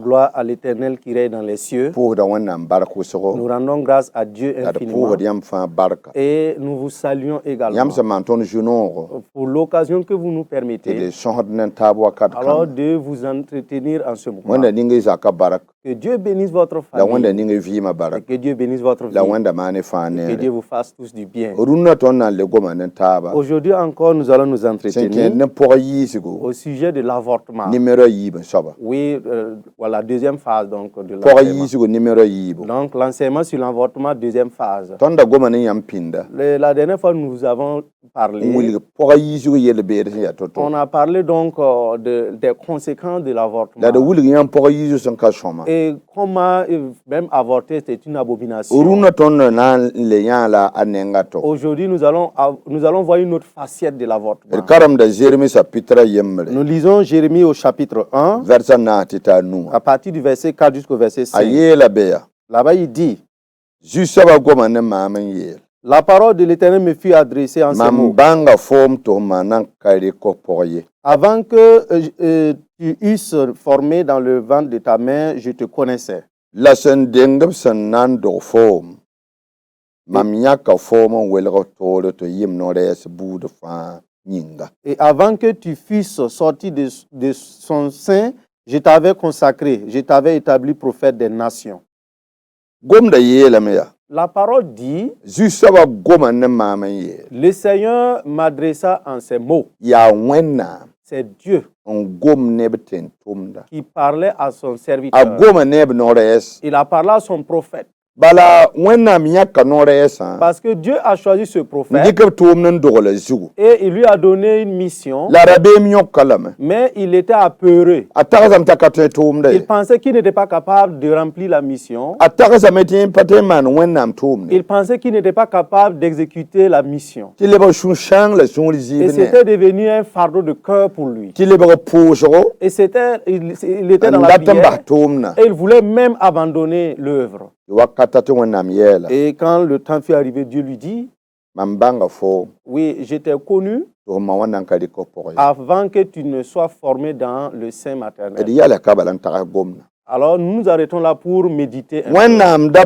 Gloire à l'Éternel qui règne dans les cieux. Nous rendons grâce à Dieu infiniment. Et nous vous saluons également pour l'occasion que vous nous permettez alors de vous entretenir en ce moment. Que Dieu bénisse votre famille. Et que Dieu bénisse votre vie. Et que Dieu vous fasse tous du bien. Aujourd'hui encore, nous allons nous entretenir au sujet de l'avortement. Oui, voilà, deuxième phase donc de l'enseignement. Donc l'enseignement sur l'avortement, deuxième phase. La dernière fois, nous avons parlé. On a parlé donc des conséquences de l'avortement. Et comment même avorter, c'est une abomination. Aujourd'hui, nous allons voir une autre facette de l'avortement. Nous lisons Jérémie au chapitre 1, à partir du verset 4 jusqu'au verset 5. Là-bas, il dit, la parole de l'Éternel me fut adressée en ces mots. Avant que tu eusses formé dans le ventre de ta mère, je te connaissais. Et avant que tu fusses sorti de son sein, je t'avais consacré, je t'avais établi prophète des nations. La parole dit, le Seigneur m'adressa en ces mots. C'est Dieu qui parlait à son serviteur. Il a parlé à son prophète. Parce que Dieu a choisi ce prophète et il lui a donné une mission, mais il était apeuré. Il pensait qu'il n'était pas capable de remplir la mission. Il pensait qu'il n'était pas capable d'exécuter la mission. Et c'était devenu un fardeau de cœur pour lui. Et il était dans la prière et il voulait même abandonner l'œuvre. Et quand le temps fut arrivé, Dieu lui dit, oui, je t'ai connu avant que tu ne sois formé dans le sein maternel. Alors nous nous arrêtons là pour méditer un peu.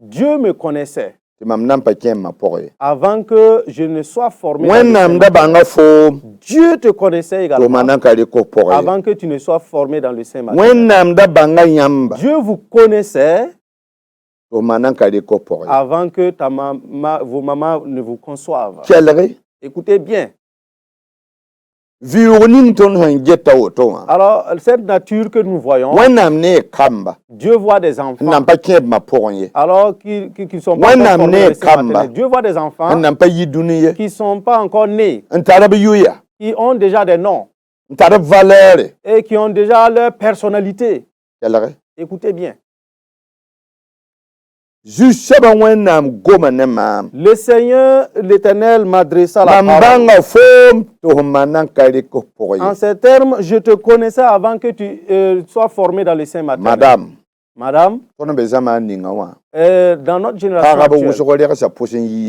Dieu me connaissait avant que je ne sois formé dans le sein. Dieu te connaissait également avant que tu ne sois formé dans le sein maternel. Dieu vous connaissait avant que vos mamans ne vous conçoivent. Écoutez bien. Alors, cette nature que nous voyons, Dieu voit des enfants alors qu'ils ne sont pas encore formés. Dieu voit des enfants qui ne sont pas encore nés, qui ont déjà des noms et qui ont déjà leur personnalité. Écoutez bien. Le Seigneur, l'Éternel, m'adressa la parole. En ces termes, je te connaissais avant que tu sois formé dans le sein maternel. Madame, dans notre génération actuelle,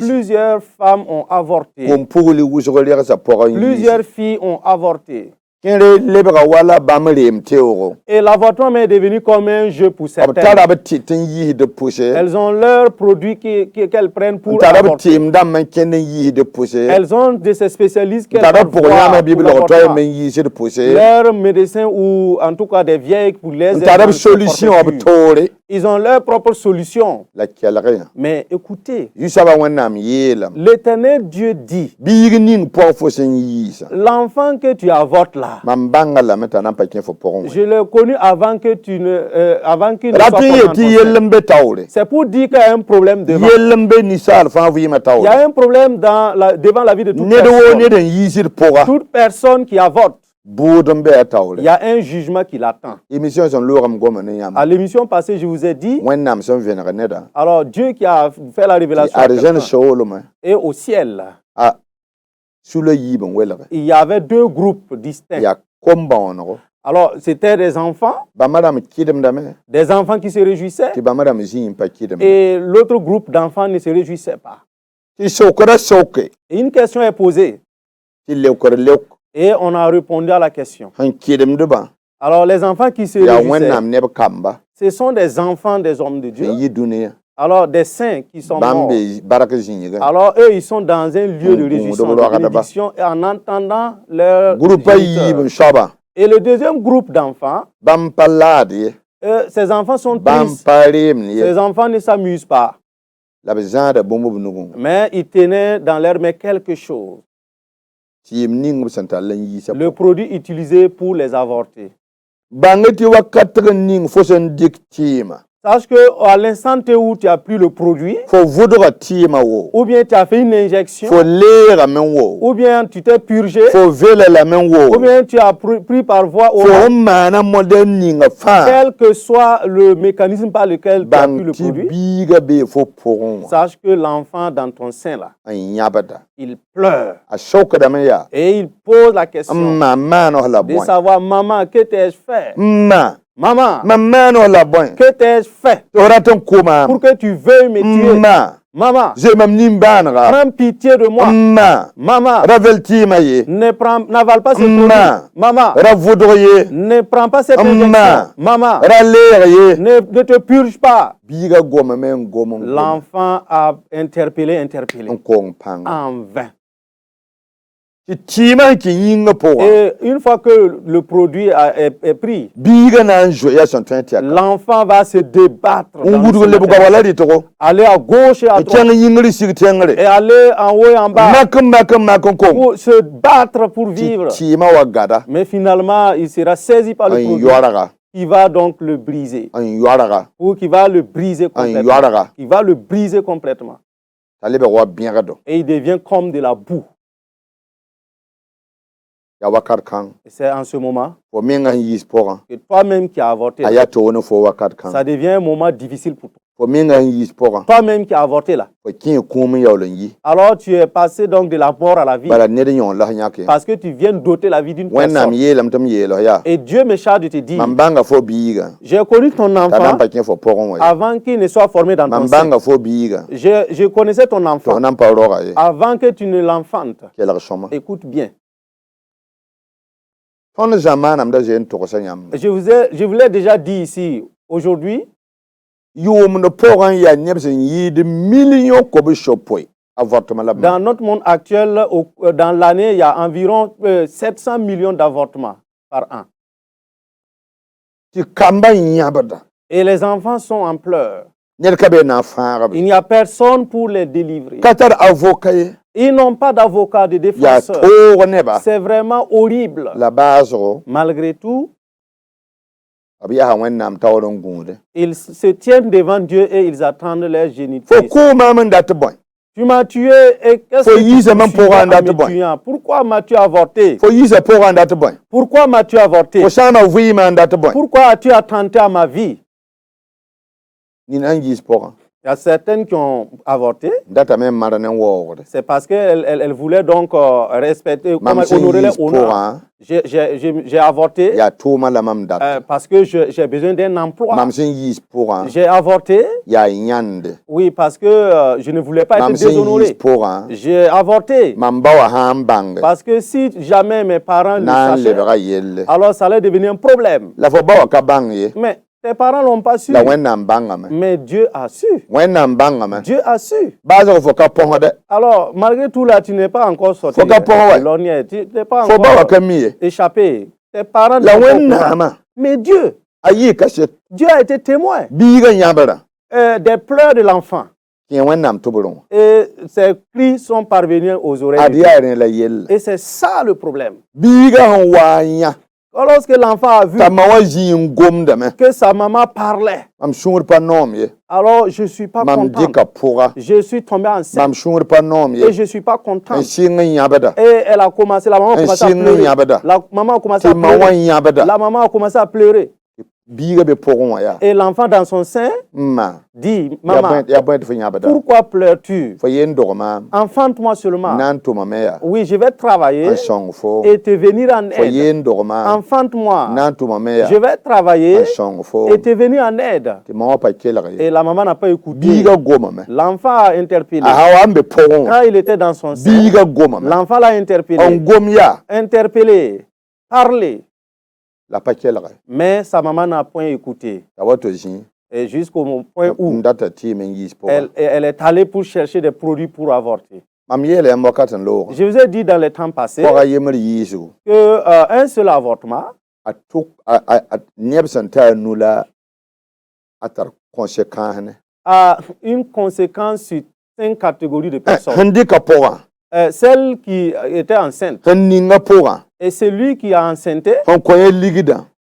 plusieurs femmes ont avorté. Plusieurs filles ont avorté. Et l'avortement est devenu comme un jeu pour certaines. Elles ont leurs produits qu'elles prennent pour avorter. Elles ont de ces spécialistes qu'elles prennent pour l'avortement. Leurs médecins ou en tout cas des vieilles pour les aider. Ils ont leur propre solution. Mais écoutez, l'Éternel Dieu dit, l'enfant que tu avortes là, je l'ai connu avant que tu ne sois. C'est pour dire qu'il y a un problème devant. Il y a un problème devant la vie de toute personne. Toute personne qui avorte Il y a un jugement qui l'attend. À l'émission passée, je vous ai dit, alors Dieu qui a fait la révélation, et au ciel, il y avait deux groupes distincts. Alors, c'était des enfants qui se réjouissaient, et l'autre groupe d'enfants ne se réjouissait pas. Et une question est posée. Et on a répondu à la question. Alors, les enfants qui se réjouissaient, ce sont des enfants des hommes de Dieu. Alors, des saints qui sont morts. Alors, eux, ils sont dans un lieu de réjouissance, de bénédiction, et en entendant leur géniteur. Et le deuxième groupe d'enfants, ces enfants sont tristes. Ces enfants ne s'amusent pas. Mais ils tenaient dans leurs mains quelque chose. Le produit utilisé pour les avorter. Sache qu'à l'instant où tu as pris le produit, ou bien tu as fait une injection, ou bien tu t'es purgé, ou bien tu as pris par voie orale, quel que soit le mécanisme par lequel tu as pris le produit, sache que l'enfant dans ton sein là, il pleure et il pose la question de savoir, maman, que t'ai-je fait? Maman, que t'ai-je fait pour que tu veuilles me tuer? Maman, prends pitié de moi. Maman, n'avale pas ce produit. Maman, ne prends pas cette injection. Maman, ne te purge pas. L'enfant a interpellé en vain. Et une fois que le produit est pris, l'enfant va se débattre, aller à gauche et à droite, et aller en haut et en bas, pour se battre pour vivre. Mais finalement, il sera saisi par le produit. Il va donc le briser. Ou qui va le briser complètement. Il va le briser complètement. Et il devient comme de la boue. C'est en ce moment que toi-même qui as avorté, ça devient un moment difficile pour toi. Toi-même qui as avorté là. Alors tu es passé donc de la mort à la vie. Parce que tu viens d'ôter la vie d'une personne. Et Dieu me charge de te dire, j'ai connu ton enfant avant qu'il ne soit formé dans ton sein. Je connaissais ton enfant avant que tu ne l'enfantes. Écoute bien. Je vous l'ai déjà dit ici, aujourd'hui, dans notre monde actuel, dans l'année, il y a environ 700 millions d'avortements par an. Et les enfants sont en pleurs. Il n'y a personne pour les délivrer. Ils n'ont pas d'avocat, de défenseur. C'est vraiment horrible. Malgré tout, ils se tiennent devant Dieu et ils attendent leur géniture. Tu m'as tué et qu'est-ce que tu fais en me tuant? Pourquoi m'as-tu avorté? Pourquoi m'as-tu avorté? Pourquoi as-tu attenté à ma vie? Il y a certaines qui ont avorté. C'est parce qu'elles voulaient donc respecter, honorer leur honneur. J'ai avorté parce que j'ai besoin d'un emploi. J'ai avorté, oui, parce que je ne voulais pas être déshonoré. J'ai avorté parce que si jamais mes parents le sachaient, alors ça allait devenir un problème. Mais tes parents n'ont pas su. Mais Dieu a su. Dieu a su. Alors, malgré tout, là, tu n'es pas encore sorti. Tu n'es pas encore échappé. Tes parents n'ont pas. Mais Dieu a été témoin des pleurs de l'enfant. Et ces cris sont parvenus aux oreilles. Et c'est ça le problème. Lorsque l'enfant a vu que sa maman parlait, alors je ne suis pas content. Je suis tombé enceinte et je ne suis pas content. Et elle a commencé, la maman a commencé à pleurer. La maman a commencé à pleurer. La maman a commencé à pleurer. Et l'enfant dans son sein dit, maman, pourquoi pleures-tu? Enfante-moi seulement. Oui, je vais travailler et te venir en aide. Enfante-moi. Je vais travailler et te venir en aide. Et la maman n'a pas écouté. L'enfant a interpellé. Quand il était dans son sein, l'enfant l'a interpellé. Interpellé. Parlé. Mais sa maman n'a point écouté. Et jusqu'au point où elle est allée pour chercher des produits pour avorter. Je vous ai dit dans les temps passés qu'un seul avortement a une conséquence sur 5 catégories de personnes. Celle qui était enceinte. Et celui qui a enceinté.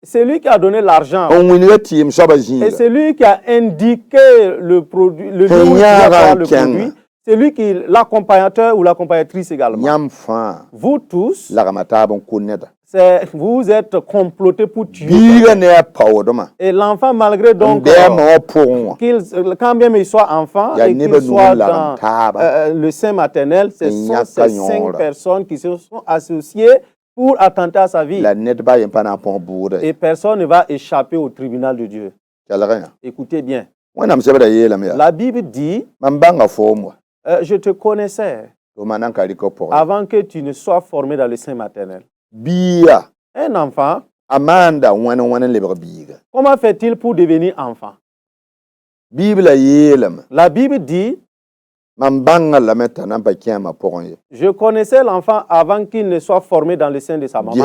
Celui qui a donné l'argent. Et celui qui a indiqué le produit, le produit. Celui qui est l'accompagnateur ou l'accompagnatrice également. Vous tous, vous êtes complotés pour tuer. Et l'enfant, malgré donc quand bien il soit enfant et qu'il soit dans le sein maternel, ce sont ces 5 personnes qui se sont associées pour attenter à sa vie. Et personne ne va échapper au tribunal de Dieu. Écoutez bien. La Bible dit, je te connaissais avant que tu ne sois formé dans le sein maternel. Un enfant, comment fait-il pour devenir enfant? La Bible dit, je connaissais l'enfant avant qu'il ne soit formé dans le sein de sa maman.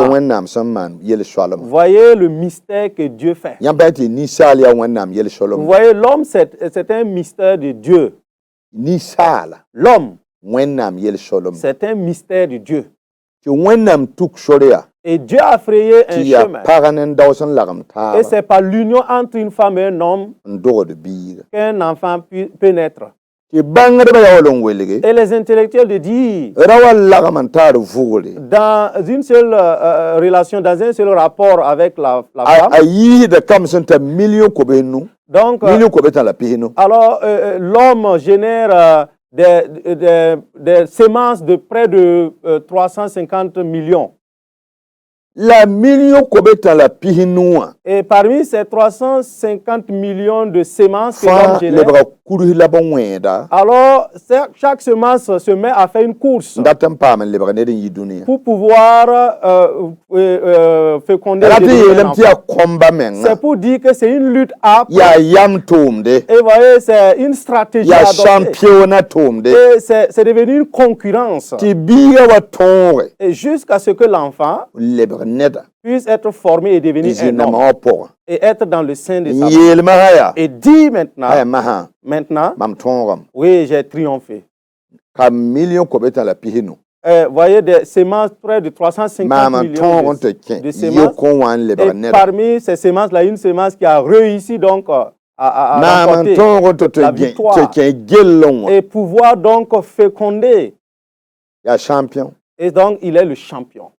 Voyez le mystère que Dieu fait. Vous voyez, l'homme, c'est un mystère de Dieu. L'homme, c'est un mystère de Dieu. Et Dieu a frayé un chemin. Et c'est par l'union entre une femme et un homme qu'un enfant peut naître. Et les intellectuels de dire, dans une seule relation, dans un seul rapport avec la femme, donc, alors l'homme génère des semences de près de 350 millions. Et parmi ces 350 millions de semences que l'homme génère, alors chaque semence se met à faire une course pour pouvoir féconder. C'est pour dire que c'est une lutte âpre. Et voyez, c'est une stratégie adoptée. Et c'est devenu une concurrence. Et jusqu'à ce que l'enfant puisse être formé et devenir un homme et être dans le sein de sa mère. Et dit maintenant, oui, j'ai triomphé. Voyez des semences, près de 350 millions de semences. Et parmi ces semences-là, une semence qui a réussi donc à remporter la victoire et pouvoir donc féconder. Et donc, il est le champion.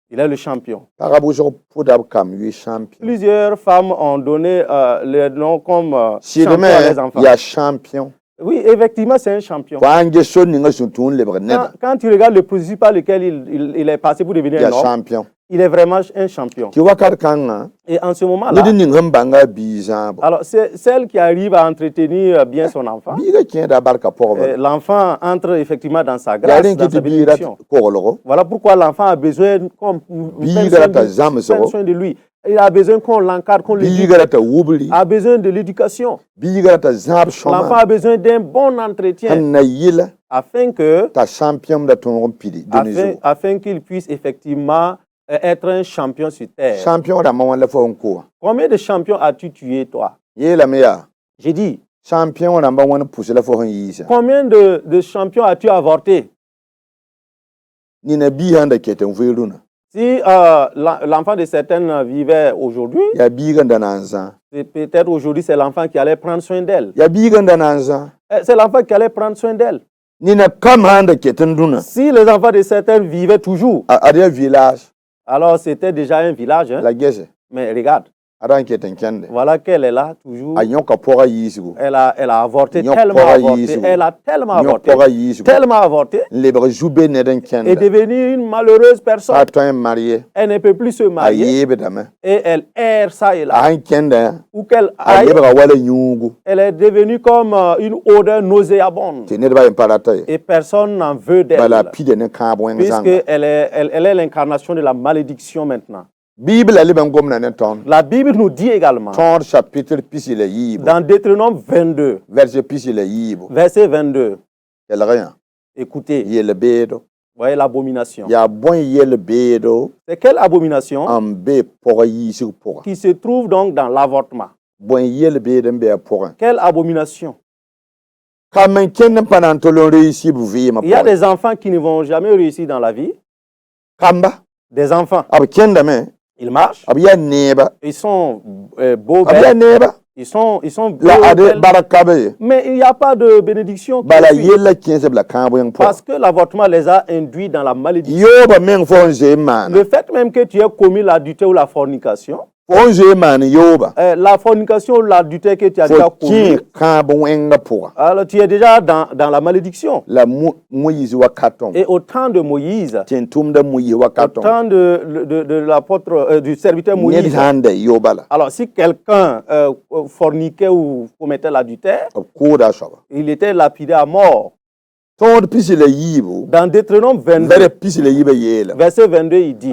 Il est le champion. Plusieurs femmes ont donné le nom comme champion à les enfants. Oui, effectivement, c'est un champion. Quand tu regardes le processus par lequel il est passé pour devenir un homme, il est vraiment un champion. Et en ce moment-là, alors c'est celle qui arrive à entretenir bien son enfant. L'enfant entre effectivement dans sa grâce, dans sa bénédiction. Voilà pourquoi l'enfant a besoin qu'on prenne soin de lui. Il a besoin qu'on l'encadre, qu'on l'éduque. Il a besoin de l'éducation. L'enfant a besoin d'un bon entretien afin qu'il puisse effectivement être un champion sur terre. Combien de champions as-tu tué, toi? J'ai dit. Combien de champions as-tu avorté? Si l'enfant de certaines vivait aujourd'hui, peut-être aujourd'hui c'est l'enfant qui allait prendre soin d'elle. C'est l'enfant qui allait prendre soin d'elle. Si les enfants de certaines vivaient toujours, alors c'était déjà un village. Hein? Mais regarde. Voilà qu'elle est là toujours. Elle a avorté, tellement avorté. Elle a tellement avorté. Tellement avorté. Est devenue une malheureuse personne. Elle ne peut plus se marier. Et elle erre ça et là. Où qu'elle aille, elle est devenue comme une odeur nauséabonde. Et personne n'en veut d'elle. Puisqu'elle est l'incarnation de la malédiction maintenant. La Bible nous dit également dans Deutéronome 22, verset 22, écoutez, voyez l'abomination. C'est quelle abomination? Qui se trouve donc dans l'avortement. Quelle abomination? Il y a des enfants qui ne vont jamais réussir dans la vie. Des enfants. Ils marchent. Ils sont beaux, belles. Ils sont beaux, belles. Mais il n'y a pas de bénédiction. Parce que l'avortement les a induits dans la malédiction. Le fait même que tu aies commis l'adultère ou la fornication. La fornication ou l'adultère que tu as déjà commis. Alors tu es déjà dans la malédiction. Et au temps de Moïse, au temps de l'apôtre, du serviteur Moïse, alors si quelqu'un forniquait ou commettait l'adultère, il était lapidé à mort. Dans Deutéronome 22, verset 22, il dit,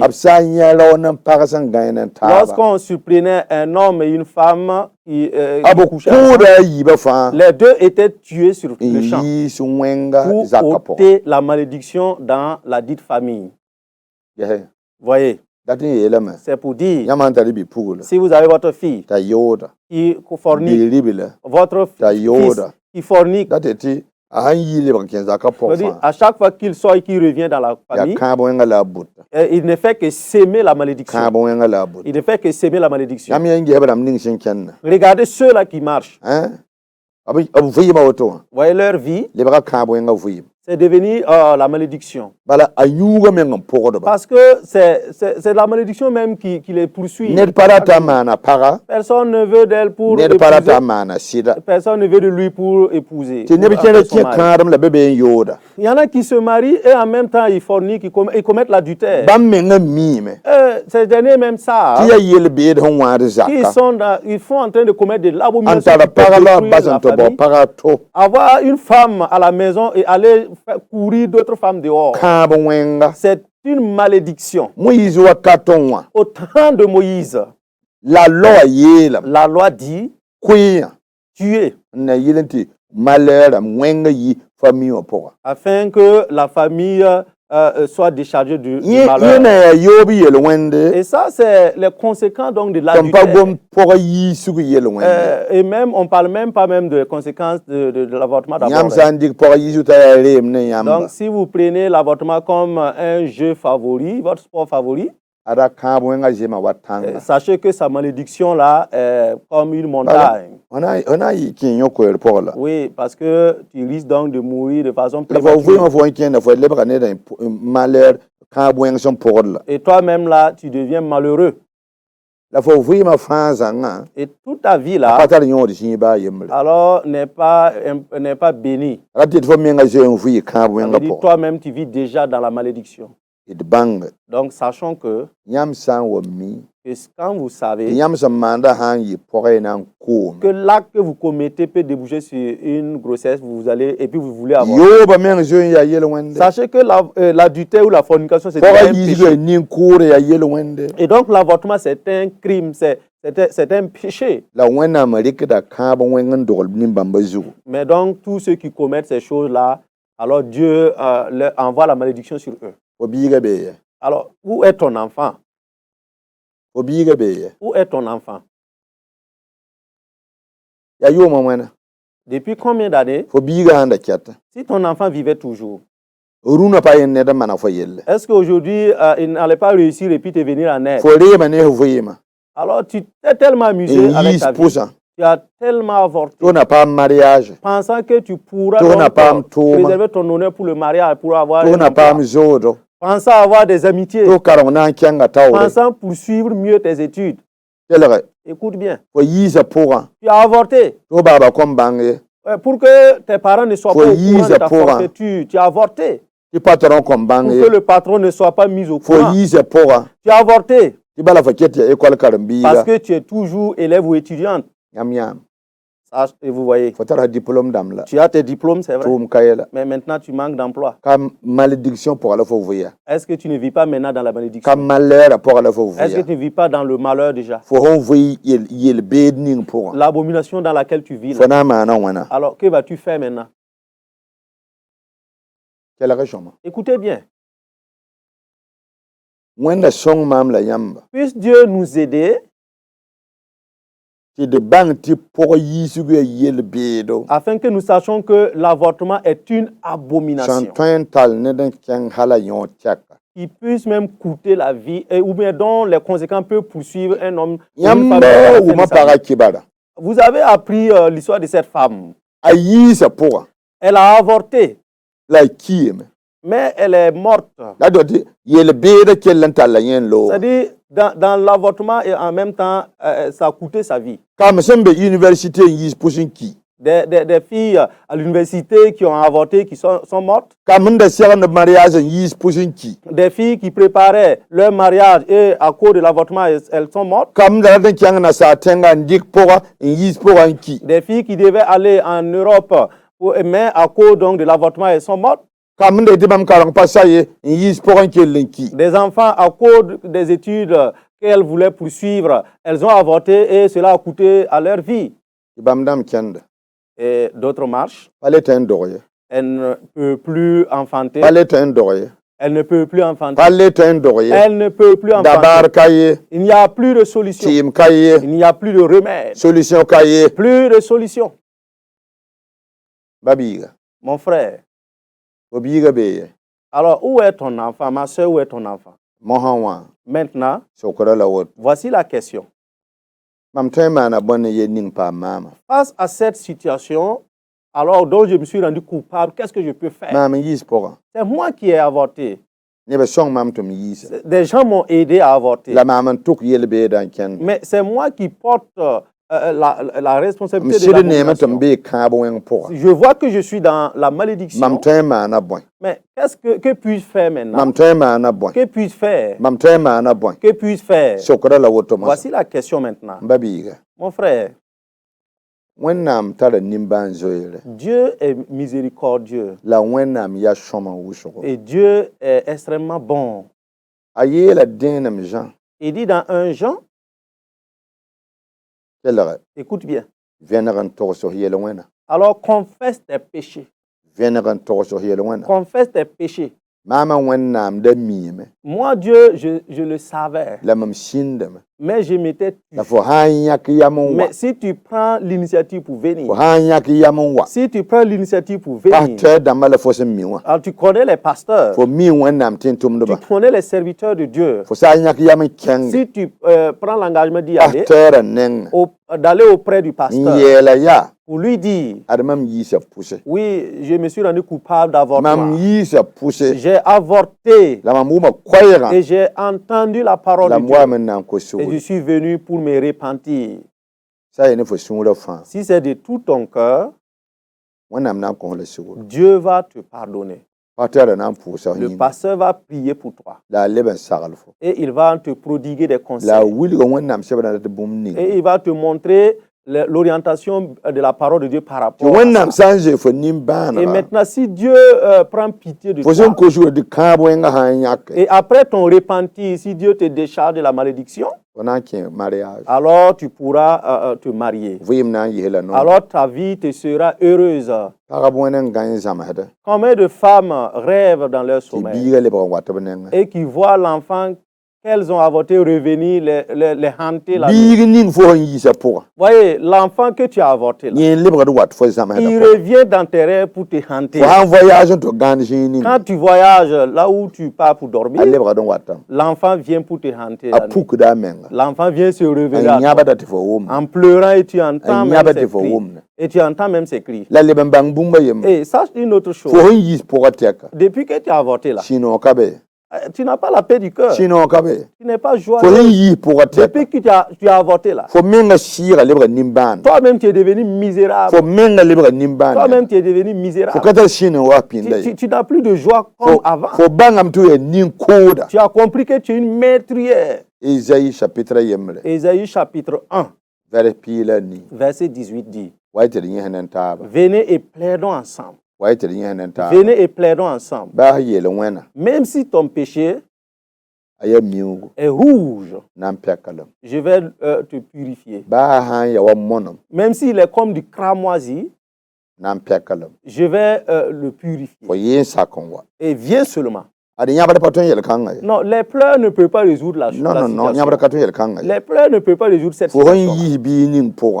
lorsqu'on surprenait un homme et une femme qui couchaient ensemble, les deux étaient tués sur le champ pour ôter la malédiction dans la dite famille. Voyez, c'est pour dire, si vous avez votre fille qui fornique, votre fils qui fornique, à chaque fois qu'il sort et qu'il revient dans la famille, il ne fait que s'aimer la malédiction. Il ne fait que s'aimer la malédiction. Regardez ceux-là qui marchent. Voyez leur vie. C'est devenu la malédiction. Parce que c'est la malédiction même qui les poursuit. Personne ne veut d'elle pour épouser. Personne ne veut de lui pour épouser. Il y en a qui se marient et en même temps ils forniquent, ils commettent l'adultère. Ces derniers même ça. Ils sont en train de commettre de l'abomination. Avoir une femme à la maison et aller courir d'autres femmes dehors. C'est une malédiction. Au temps de Moïse, la loi dit tuer. Afin que la famille soit déchargée du malheur. Et ça, c'est les conséquences donc de l'adultère. Et même, on ne parle même pas des conséquences de l'avortement d'abord. Donc, si vous prenez l'avortement comme un jeu favori, votre sport favori, sachez que sa malédiction là est comme une montagne. Oui, parce que tu risques donc de mourir de façon prématurée. Et toi-même là, tu deviens malheureux. Et toute ta vie là, alors n'est pas bénie. Toi-même, tu vis déjà dans la malédiction. Donc, sachons que quand vous savez que l'acte que vous commettez peut déboucher sur une grossesse, et puis vous voulez avoir. Sachez que l'adultère ou la fornication, c'est un péché. Et donc, l'avortement, c'est un crime, c'est un péché. Mais donc, tous ceux qui commettent ces choses-là, alors Dieu leur envoie la malédiction sur eux. Alors, où est ton enfant? Où est ton enfant? Depuis combien d'années? Si ton enfant vivait toujours, Est-ce qu'aujourd'hui, il n'allait pas réussir et puis te venir en aide? Alors, tu t'es tellement amusé avec ta vie. Tu as tellement avorté. Tu n'as pas de mariage. Pensant que tu pourras préserver ton honneur pour le mariage, pour avoir un emploi. Pensant avoir des amitiés. Pensant poursuivre mieux tes études. Écoute bien. Tu as avorté. Pour que tes parents ne soient pas au courant de ta forfaiture, tu as avorté. Pour que le patron ne soit pas mis au courant. Tu as avorté. Parce que tu es toujours élève ou étudiante. Et vous voyez. Tu as tes diplômes, c'est vrai. Mais maintenant, tu manques d'emploi. Est-ce que tu ne vis pas maintenant dans la malédiction? Est-ce que tu ne vis pas dans le malheur déjà? L'abomination dans laquelle tu vis. Alors, que vas-tu faire maintenant? Écoutez bien. Puisse Dieu nous aider afin que nous sachions que l'avortement est une abomination qui puisse même coûter la vie ou bien dont les conséquences peuvent poursuivre un homme. Vous avez appris l'histoire de cette femme. Elle a avorté. Mais elle est morte. C'est-à-dire, dans l'avortement et en même temps, ça a coûté sa vie. Des filles à l'université qui ont avorté, qui sont mortes. Des filles qui préparaient leur mariage et à cause de l'avortement, elles sont mortes. Des filles qui devaient aller en Europe, mais à cause donc de l'avortement, elles sont mortes. Des enfants, à cause des études qu'elles voulaient poursuivre, elles ont avorté et cela a coûté à leur vie. Et d'autres marchent. Elle ne peut plus enfanter. Elle ne peut plus enfanter. Elle ne peut plus enfanter. Il n'y a plus de solution. Il n'y a plus de remède. Plus de solution. Mon frère. Alors, où est ton enfant? Ma soeur, où est ton enfant? Maintenant, voici la question. Face à cette situation, alors dont je me suis rendu coupable, qu'est-ce que je peux faire? C'est moi qui ai avorté. Des gens m'ont aidé à avorter. Mais c'est moi qui porte la responsabilité de l'abomination. Je vois que je suis dans la malédiction. Mais que puis-je faire maintenant? Que puis-je faire? Que puis-je faire? Voici la question maintenant. Mon frère, Dieu est miséricordieux. Et Dieu est extrêmement bon. Il dit dans 1 Jean, écoute bien. Alors confesse tes péchés. Confesse tes péchés. Moi, Dieu, je le savais. Mais je m'étais tué. Mais si tu prends l'initiative pour venir, si tu prends l'initiative pour venir, alors tu connais les pasteurs, tu connais les serviteurs de Dieu. Si tu prends l'engagement d'y aller, d'aller auprès du pasteur, pour lui dire, oui, je me suis rendu coupable d'avortement. J'ai avorté et j'ai entendu la parole de Dieu. Et je suis venu pour me repentir. Si c'est de tout ton cœur, Dieu va te pardonner. Le pasteur va prier pour toi. Et il va te prodiguer des conseils. Et il va te montrer l'orientation de la parole de Dieu par rapport à ça. Et maintenant, si Dieu prend pitié de toi, et après ton repentir, si Dieu te décharge de la malédiction, alors tu pourras te marier. Alors ta vie te sera heureuse. Combien de femmes rêvent dans leur sommeil et qui voient l'enfant qu'elles ont avorté revenir les hanter là. Voyez, l'enfant que tu as avorté là, il revient dans tes rêves pour te hanter. Quand tu voyages là où tu pars pour dormir, l'enfant vient pour te hanter. L'enfant vient se réveiller en pleurant et tu entends même ses cris. Et tu entends même ses cris. Et sache une autre chose. Depuis que tu as avorté là, tu n'as pas la paix du cœur. Tu n'es pas joyeux. Depuis que tu as avorté là, toi-même tu es devenu misérable. Toi-même tu es devenu misérable. Tu n'as plus de joie comme avant. Tu as compris que tu es une meurtrière. Ésaïe chapitre 1, verset 18 dit, venez et plaidons ensemble. Venez et plaidons ensemble. Même si ton péché est rouge, je vais te purifier. Même s'il est comme du cramoisi, je vais le purifier. Et viens seulement. Non, les pleurs ne peuvent pas résoudre la situation. Les pleurs ne peuvent pas résoudre cette situation.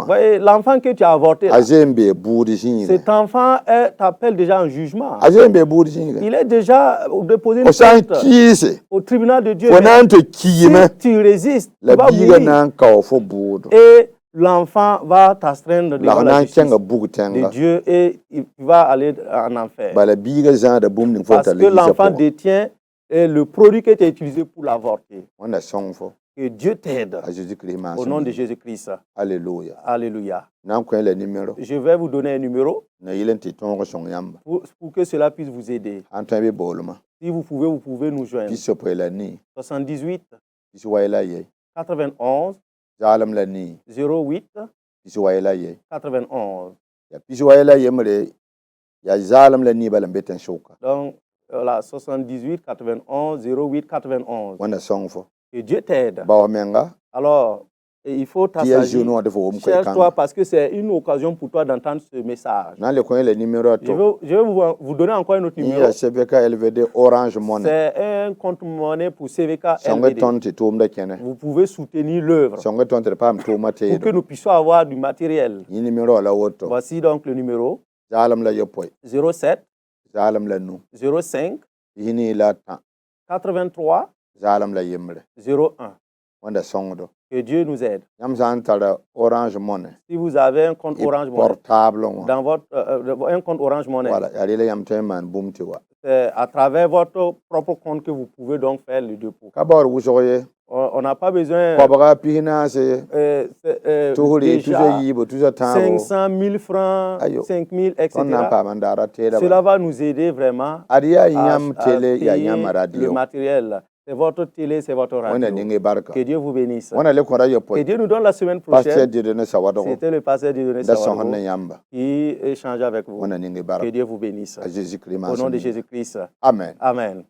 Voyez, l'enfant que tu as avorté, là, cet enfant t'appelle déjà en jugement. Il est déjà déposé une plainte au tribunal de Dieu. Si tu résistes, tu vas mourir. Et l'enfant va t'astreindre devant la justice de Dieu et il va aller en enfer. Parce que l'enfant détient le produit qui a été utilisé pour l'avorter. Que Dieu t'aide au nom de Jésus-Christ. Alléluia. Alléluia. Je vais vous donner un numéro pour que cela puisse vous aider. Si vous pouvez nous joindre. 78 91 08 91. Donc, voilà, 78 91 08 91. Que Dieu t'aide. Alors, il faut t'assagir. Cherche-toi parce que c'est une occasion pour toi d'entendre ce message. Je vais vous donner encore un autre numéro. C'est un compte monnaie pour CVK LVD. Vous pouvez soutenir l'œuvre pour que nous puissions avoir du matériel. Voici donc le numéro. 07 05 83 01. Que Dieu nous aide. Si vous avez un compte Orange Money, dans votre, un compte Orange Money, c'est à travers votre propre compte que vous pouvez donc faire le dépôt. On n'a pas besoin déjà 500 000 francs, 5 000, etc. Cela va nous aider vraiment à payer le matériel. C'est votre télé, c'est votre radio. Que Dieu vous bénisse. Que Dieu nous donne la semaine prochaine. C'était le pasteur Dieudonné Sawadoko qui échange avec vous. Que Dieu vous bénisse. Au nom de Jésus-Christ. Amen. Amen.